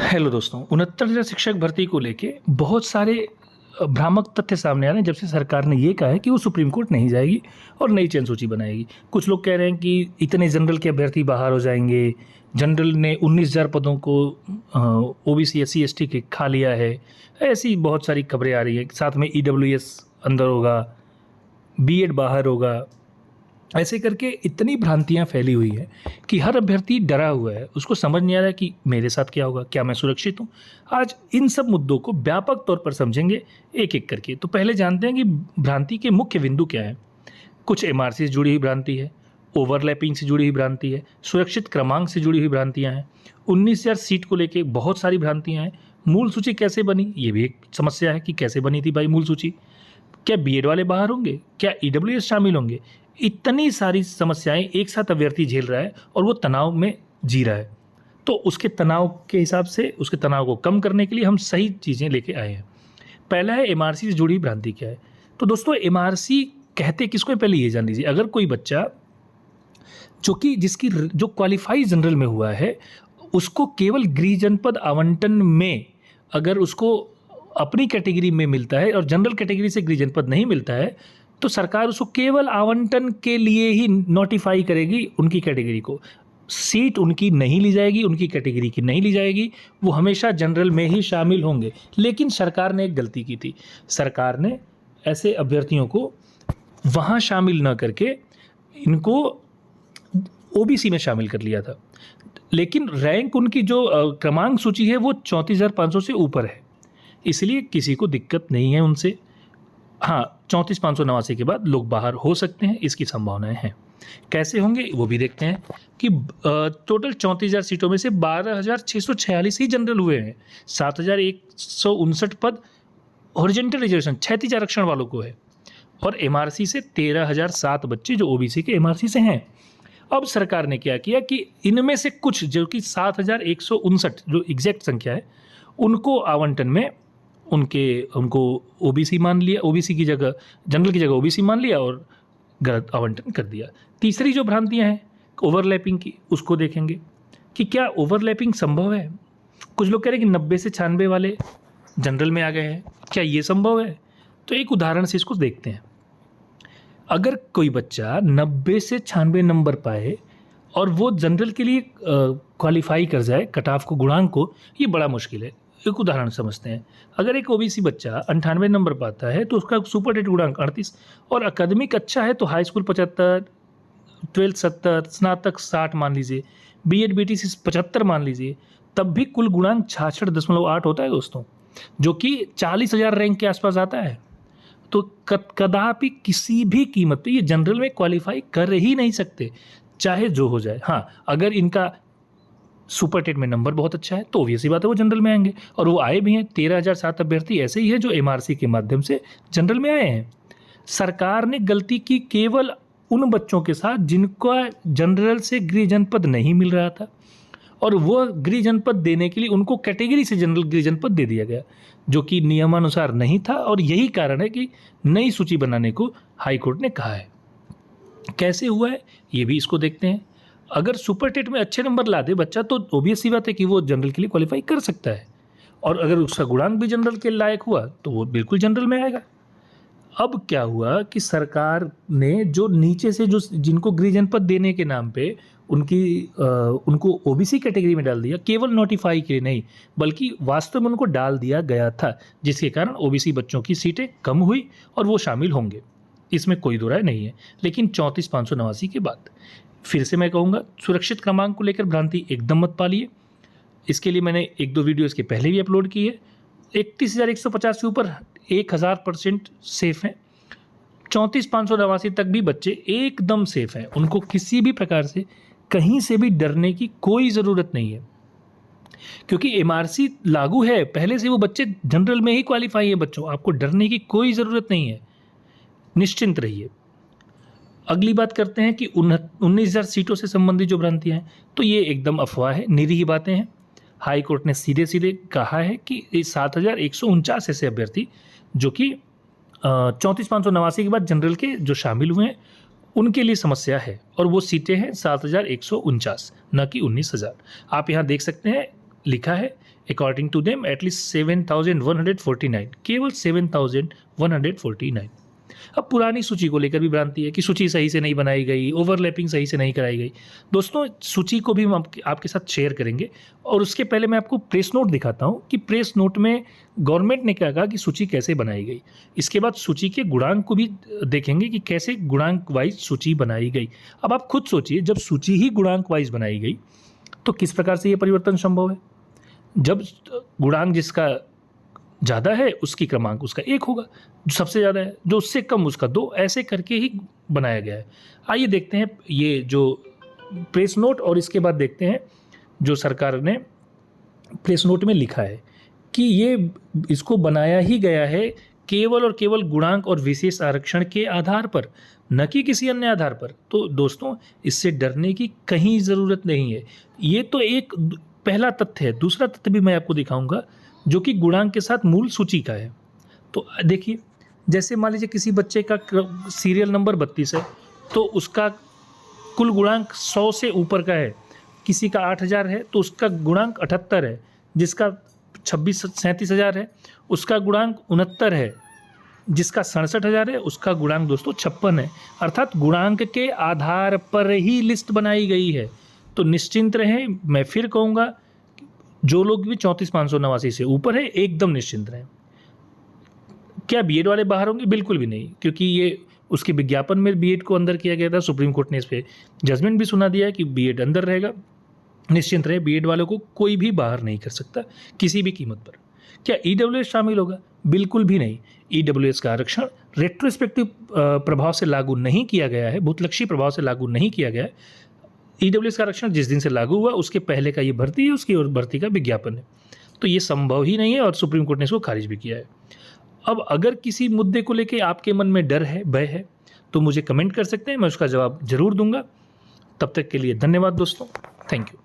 Hello दोस्तों, 69,000 शिक्षक भर्ती को लेके बहुत सारे भ्रामक तथ्य सामने आ रहे हैं जब से सरकार ने ये कहा है कि वो सुप्रीम कोर्ट नहीं जाएगी और नई चयन सूची बनाएगी। कुछ लोग कह रहे हैं कि इतने जनरल के अभ्यर्थी बाहर हो जाएंगे। जनरल ने 19,000 पदों को ओबीसी एससी एसटी के खा लिया है। ऐसी बहुत सारी खबरें आ रही हैं। साथ में ईडब्ल्यूएस अंदर होगा, बीएड बाहर होगा। ऐसे करके इतनी भ्रांतियां फैली हुई है कि हर अभ्यर्थी डरा हुआ है। उसको समझ नहीं आ रहा है कि मेरे साथ क्या होगा, क्या मैं सुरक्षित हूं। आज इन सब मुद्दों को व्यापक तौर पर समझेंगे एक एक करके। तो पहले जानते हैं कि भ्रांति के मुख्य बिंदु क्या है। कुछ एमआरसी से जुड़ी हुई भ्रांति है, ओवरलैपिंग से जुड़ी हुई भ्रांति है, सुरक्षित क्रमांक से जुड़ी हुई भ्रांतियां हैं, 19,000 सीट को लेकर बहुत सारी भ्रांतियां हैं। मूल सूची कैसे बनी, ये भी एक समस्या है कि कैसे बनी थी भाई मूल सूची। क्या बीएड वाले बाहर होंगे, क्या ईडब्ल्यूएस शामिल होंगे। इतनी सारी समस्याएं एक साथ अभ्यर्थी झेल रहा है और वो तनाव में जी रहा है। तो उसके तनाव के हिसाब से, उसके तनाव को कम करने के लिए हम सही चीज़ें लेके आए हैं। पहला है एमआरसी से जुड़ी भ्रांति क्या है। तो दोस्तों, एमआरसी कहते किसको है, पहले ये जान लीजिए। अगर कोई बच्चा जो क्वालिफाई जनरल में हुआ है, उसको केवल गृह जनपद आवंटन में अगर उसको अपनी कैटेगरी में मिलता है और जनरल कैटेगरी से गृह जनपद नहीं मिलता है, तो सरकार उसको केवल आवंटन के लिए ही नोटिफाई करेगी। उनकी कैटेगरी को सीट उनकी नहीं ली जाएगी, उनकी कैटेगरी की नहीं ली जाएगी। वो हमेशा जनरल में ही शामिल होंगे। लेकिन सरकार ने एक गलती की थी। सरकार ने ऐसे अभ्यर्थियों को वहाँ शामिल न करके इनको ओबीसी में शामिल कर लिया था। लेकिन रैंक उनकी जो क्रमांक सूची है वो 34,500 से ऊपर है, इसलिए किसी को दिक्कत नहीं है उनसे। हाँ, 34,589 के बाद लोग बाहर हो सकते हैं, इसकी संभावनाएं हैं। कैसे होंगे वो भी देखते हैं कि टोटल 34,000 सीटों में से 12,646 ही जनरल हुए हैं। 7,159 पद हॉरिजॉन्टल रिजर्वेशन क्षैतिज आरक्षण वालों को है और एमआरसी से 13,007 बच्चे जो ओबीसी के एमआरसी से हैं। अब सरकार ने क्या किया कि इनमें से कुछ जो कि 7,159 जो एग्जैक्ट संख्या है, उनको आवंटन में उनको ओबीसी मान लिया, ओबीसी की जगह जनरल की जगह ओबीसी मान लिया और गलत आवंटन कर दिया। तीसरी जो भ्रांतियां हैं ओवरलैपिंग की, उसको देखेंगे कि क्या ओवरलैपिंग संभव है। कुछ लोग कह रहे हैं कि 90 से 96 वाले जनरल में आ गए हैं, क्या ये संभव है। तो एक उदाहरण से इसको देखते हैं। अगर कोई बच्चा 90 से 96 नंबर पाए और वो जनरल के लिए क्वालिफाई कर जाए, कट ऑफ को, गुणांक को, ये बड़ा मुश्किल है। एक उदाहरण समझते हैं। अगर एक ओबीसी बच्चा 98 नंबर पाता है तो उसका सुपरटेट गुणांक 38 और अकादमिक अच्छा है तो हाई स्कूल 75, 12th 70, स्नातक 60 मान लीजिए, बीएड बीटीसी 75 मान लीजिए, तब भी कुल गुणांक 66.8 होता है दोस्तों, जो कि 40,000 रैंक के आसपास आता है। तो कदापि किसी भी कीमत पे ये जनरल में क्वालिफाई कर ही नहीं सकते, चाहे जो हो जाए। हाँ, अगर इनका सुपरटेट में नंबर बहुत अच्छा है तो ऑब्वियस सी बात है वो जनरल में आएंगे, और वो आए भी हैं। 13,007 अभ्यर्थी ऐसे ही है जो एमआरसी के माध्यम से जनरल में आए हैं। सरकार ने गलती की केवल उन बच्चों के साथ जिनका जनरल से गृह जनपद नहीं मिल रहा था, और वो गृह जनपद देने के लिए उनको कैटेगरी से जनरल गृह जनपद दे दिया गया, जो कि नियमानुसार नहीं था। और यही कारण है कि नई सूची बनाने को हाईकोर्ट ने कहा है। कैसे हुआ है ये भी इसको देखते हैं। अगर सुपरटेट में अच्छे नंबर ला दे बच्चा तो ऑब्वियस सी बात है कि वो जनरल के लिए क्वालिफाई कर सकता है, और अगर उसका गुणांक भी जनरल के लायक हुआ तो वो बिल्कुल जनरल में आएगा। अब क्या हुआ कि सरकार ने जो नीचे से जो जिनको गृह जनपद देने के नाम पे उनको ओबीसी कैटेगरी में डाल दिया, केवल नोटिफाई के लिए नहीं बल्कि वास्तव में उनको डाल दिया गया था, जिसके कारण ओबीसी बच्चों की सीटें कम हुई और वो शामिल होंगे, इसमें कोई दो राय नहीं है। लेकिन 34,589 के बाद फिर से मैं कहूँगा, सुरक्षित क्रमांक को लेकर भ्रांति एकदम मत पालिए। इसके लिए मैंने 1-2 वीडियो इसके पहले भी अपलोड की है। 31,150 के ऊपर 1000% सेफ हैं। 34,589 तक भी बच्चे एकदम सेफ हैं। उनको किसी भी प्रकार से कहीं से भी डरने की कोई ज़रूरत नहीं है, क्योंकि एमआरसी लागू है पहले से। वो बच्चे जनरल में ही क्वालिफाई है। बच्चों, आपको डरने की कोई ज़रूरत नहीं है, निश्चिंत रहिए। अगली बात करते हैं कि 19,000 सीटों से संबंधित जो भ्रांतियां हैं, तो ये एकदम अफवाह है, निरी बातें हैं। हाई कोर्ट ने सीधे सीधे कहा है कि 7,149 ऐसे अभ्यर्थी जो कि 34,589 के बाद जनरल के जो शामिल हुए हैं उनके लिए समस्या है, और वो सीटें हैं 7,149, न कि 19,000। आप यहाँ देख सकते हैं लिखा है अकॉर्डिंग टू देम एटलीस्ट 7,149, केवल 7,149। अब पुरानी सूची को लेकर भी भ्रांति है कि सूची सही से नहीं बनाई गई, ओवरलैपिंग सही से नहीं कराई गई। दोस्तों, सूची को भी हम आपके साथ शेयर करेंगे, और उसके पहले मैं आपको प्रेस नोट दिखाता हूं कि प्रेस नोट में गवर्नमेंट ने क्या कहा कि सूची कैसे बनाई गई। इसके बाद सूची के गुणांक को भी देखेंगे कि कैसे गुणांक वाइज सूची बनाई गई। अब आप खुद सोचिए, जब सूची ही गुणांक वाइज बनाई गई तो किस प्रकार से ये परिवर्तन संभव है। जब गुणांक जिसका ज़्यादा है उसकी क्रमांक उसका 1 होगा, जो सबसे ज़्यादा है, जो उससे कम उसका 2, ऐसे करके ही बनाया गया है। आइए देखते हैं ये जो प्रेस नोट, और इसके बाद देखते हैं जो सरकार ने प्रेस नोट में लिखा है कि ये इसको बनाया ही गया है केवल और केवल गुणांक और विशेष आरक्षण के आधार पर, न कि किसी अन्य आधार पर। तो दोस्तों, इससे डरने की कहीं ज़रूरत नहीं है। ये तो एक पहला तथ्य है। दूसरा तथ्य भी मैं आपको दिखाऊंगा जो कि गुणांक के साथ मूल सूची का है। तो देखिए, जैसे मान लीजिए किसी बच्चे का सीरियल नंबर 32 है तो उसका कुल गुणांक 100 से ऊपर का है। किसी का 8,000 है तो उसका गुणांक 78 है। जिसका 37,000 है उसका गुणांक 69 है। जिसका 67,000 है उसका गुणांक दोस्तों 56 है। अर्थात गुणांक के आधार पर ही लिस्ट बनाई गई है। तो निश्चिंत रहें, मैं फिर कहूँगा, जो लोग भी 34,589 से ऊपर है एकदम निश्चिंत रहें। क्या बीएड वाले बाहर होंगे? बिल्कुल भी नहीं, क्योंकि ये उसके विज्ञापन में बीएड को अंदर किया गया था। सुप्रीम कोर्ट ने इस पर जजमेंट भी सुना दिया है कि बीएड अंदर रहेगा। निश्चिंत रहे, बीएड वालों को कोई भी बाहर नहीं कर सकता किसी भी कीमत पर। क्या ईडब्ल्यूएस शामिल होगा? बिल्कुल भी नहीं। ईडब्ल्यूएस का आरक्षण रेट्रोस्पेक्टिव प्रभाव से लागू नहीं किया गया है, भूतलक्षी प्रभाव से लागू नहीं किया गया है। ईडब्ल्यूएस का आरक्षण जिस दिन से लागू हुआ उसके पहले का ये भर्ती है, उसकी और भर्ती का विज्ञापन है। तो ये संभव ही नहीं है, और सुप्रीम कोर्ट ने इसको खारिज भी किया है। अब अगर किसी मुद्दे को लेकर आपके मन में डर है, भय है, तो मुझे कमेंट कर सकते हैं, मैं उसका जवाब जरूर दूंगा। तब तक के लिए धन्यवाद दोस्तों, थैंक यू।